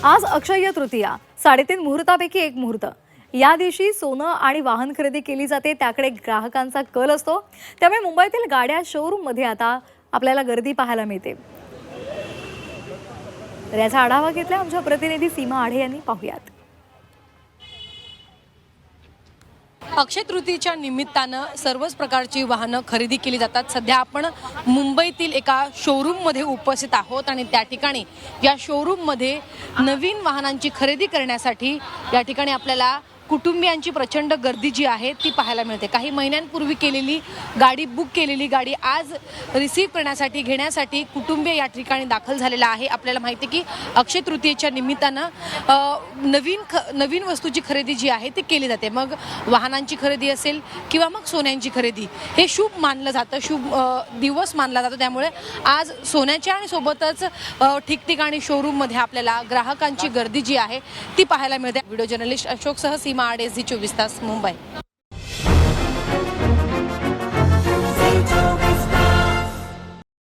आज अक्षय तृतीया 3.5 मुहूर्तापैकी एक मुहूर्त। या दिवशी सोनं आणि वाहन खरेदी केली जाते, त्याकडे ग्राहकांचा कल असतो। त्यामुळे मुंबईतील गाड्या शोरूम मध्ये आता आपल्याला गर्दी पाहायला मिळते। तर याचा आढावा घेतला आमच्या प्रतिनिधी सीमा आढे यांनी। पाहूयात। अक्षय तृतीयेच्या निमित्तानं सर्वच प्रकारची वाहनं खरेदी केली जातात। सध्या आपण मुंबईतील एका शोरूममध्ये उपस्थित आहोत आणि त्या ठिकाणी या शोरूममध्ये नवीन वाहनांची खरेदी करण्यासाठी या ठिकाणी आपल्याला कुटुंबियांची प्रचंड गर्दी जी आहे ती पाहायला मिळते। काही महिन्यांपूर्वी केलेली गाडी, बुक केलेली गाडी आज रिसीव्ह करण्यासाठी, घेण्यासाठी कुटुंबीय या ठिकाणी दाखल झालेला आहे। आपल्याला माहिती आहे की अक्षय तृतीयेच्या निमित्तानं नवीन वस्तूची खरेदी जी आहे ती केली जाते। मग वाहनांची खरेदी असेल किंवा मग सोन्यांची खरेदी, हे शुभ मानलं जातं, शुभ दिवस मानला जातो। त्यामुळे आज सोन्याच्या आणि सोबतच ठिकठिकाणी शोरूममध्ये आपल्याला ग्राहकांची गर्दी जी आहे ती पाहायला मिळते। व्हिडिओ जर्नलिस्ट अशोक सह सीमा आढे, झी 24 तास, मुंबई।